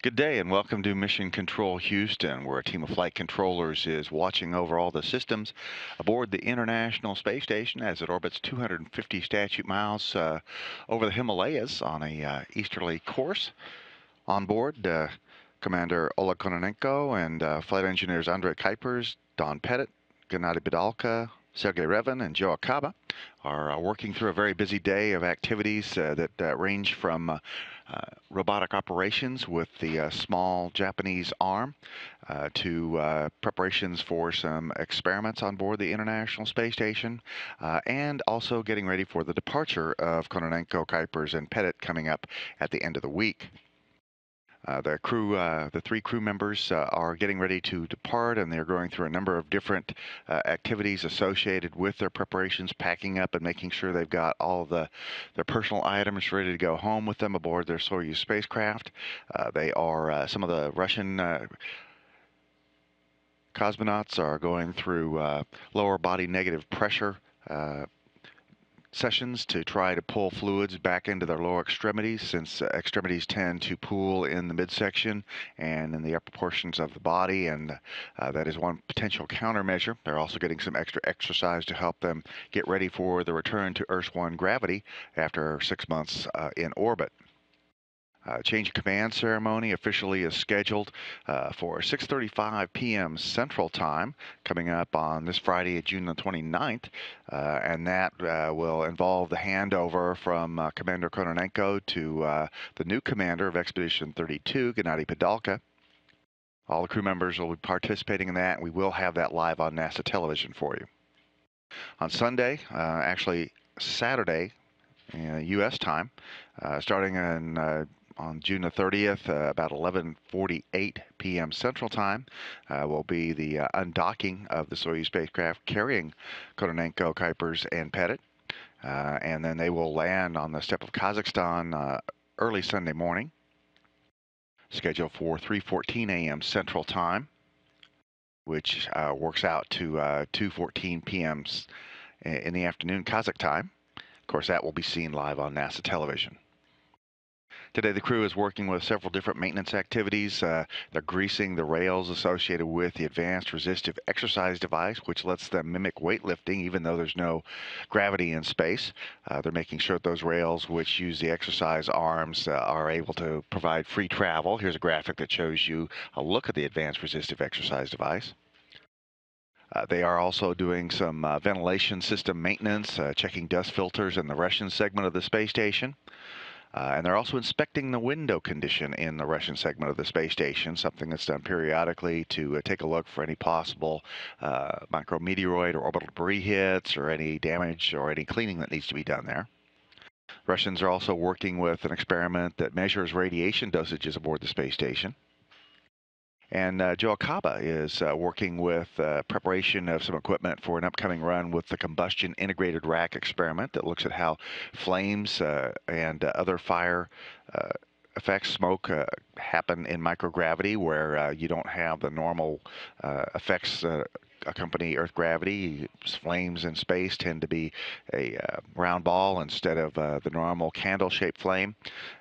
Good day and welcome to Mission Control Houston, where a team of flight controllers is watching over all the systems aboard the International Space Station as it orbits 250 statute miles over the Himalayas on a easterly course. On board, Commander Oleg Kononenko and flight engineers Andrei Kuipers, Don Pettit, Gennady Bidalka, Sergei Revin, and Joe Akaba are working through a very busy day of activities that range from robotic operations with the small Japanese arm to preparations for some experiments on board the International Space Station, and also getting ready for the departure of Kononenko, Kuipers, and Pettit coming up at the end of the week. The three crew members are getting ready to depart, and they're going through a number of different activities associated with their preparations, packing up and making sure they've got all of their personal items ready to go home with them aboard their Soyuz spacecraft. Some of the Russian cosmonauts are going through lower body negative pressure sessions to try to pull fluids back into their lower extremities, since extremities tend to pool in the midsection and in the upper portions of the body, and that is one potential countermeasure. They're also getting some extra exercise to help them get ready for the return to Earth 1 gravity after 6 months in orbit. Change of command ceremony officially is scheduled for 6:35 p.m. Central Time, coming up on this Friday, June the 29th, and that will involve the handover from Commander Kononenko to the new commander of Expedition 32, Gennady Bidalka. All the crew members will be participating in that, and we will have that live on NASA television for you. On Sunday, actually Saturday, U.S. time, starting on June the 30th, about 11:48 p.m. Central Time, will be the undocking of the Soyuz spacecraft carrying Kononenko, Kuipers, and Pettit. And then they will land on the steppe of Kazakhstan early Sunday morning, scheduled for 3:14 a.m. Central Time, which works out to 2:14 p.m. in the afternoon Kazakh time. Of course, that will be seen live on NASA television. Today, the crew is working with several different maintenance activities. They're greasing the rails associated with the advanced resistive exercise device, which lets them mimic weightlifting even though there's no gravity in space. They're making sure that those rails, which use the exercise arms, are able to provide free travel. Here's a graphic that shows you a look at the advanced resistive exercise device. They are also doing some ventilation system maintenance, checking dust filters in the Russian segment of the space station. And they're also inspecting the window condition in the Russian segment of the space station, something that's done periodically to take a look for any possible micrometeoroid or orbital debris hits or any damage or any cleaning that needs to be done there. Russians are also working with an experiment that measures radiation dosages aboard the space station. And Joe Akaba is working with preparation of some equipment for an upcoming run with the combustion integrated rack experiment that looks at how flames and other fire effects, smoke, happen in microgravity, where you don't have the normal effects accompany Earth gravity. Flames in space tend to be a round ball instead of the normal candle-shaped flame.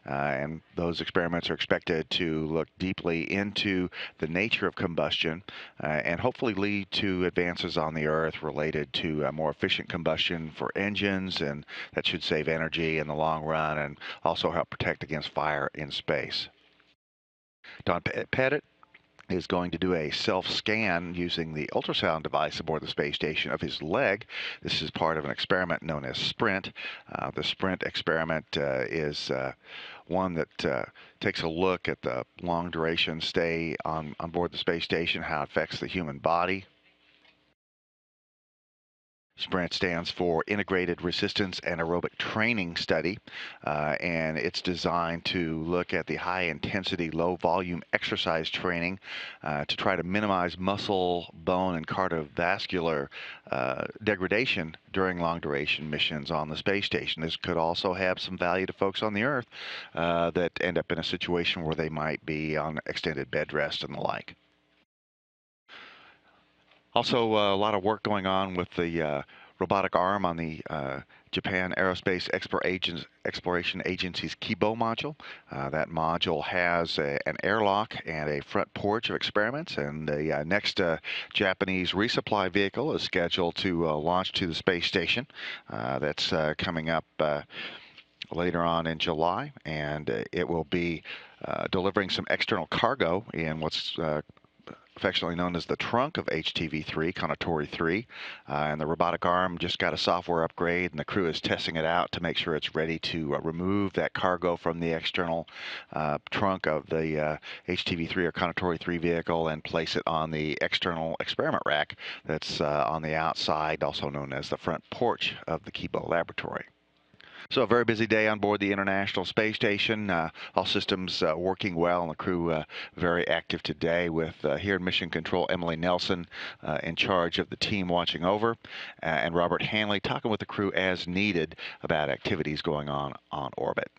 And those experiments are expected to look deeply into the nature of combustion and hopefully lead to advances on the Earth related to more efficient combustion for engines, and that should save energy in the long run and also help protect against fire in space. Don Pettit is going to do a self-scan using the ultrasound device aboard the space station of his leg. This is part of an experiment known as SPRINT. The SPRINT experiment is one that takes a look at the long-duration stay on board the space station, how it affects the human body. SPRINT stands for Integrated Resistance and Aerobic Training Study, and it's designed to look at the high-intensity, low-volume exercise training to try to minimize muscle, bone, and cardiovascular degradation during long-duration missions on the space station. This could also have some value to folks on the Earth that end up in a situation where they might be on extended bed rest and the like. Also, a lot of work going on with the robotic arm on the Japan Aerospace Exploration Agency's Kibo module. That module has an airlock and a front porch of experiments, and the next Japanese resupply vehicle is scheduled to launch to the space station. That's coming up later on in July, and it will be delivering some external cargo in what's affectionately known as the trunk of HTV-3, Kanatori 3. And the robotic arm just got a software upgrade, and the crew is testing it out to make sure it's ready to remove that cargo from the external trunk of the HTV-3 or Kanatori 3 vehicle and place it on the external experiment rack that's on the outside, also known as the front porch of the Kibo laboratory. So a very busy day on board the International Space Station. All systems working well, and the crew very active today with here in Mission Control, Emily Nelson in charge of the team watching over, and Robert Hanley talking with the crew as needed about activities going on orbit.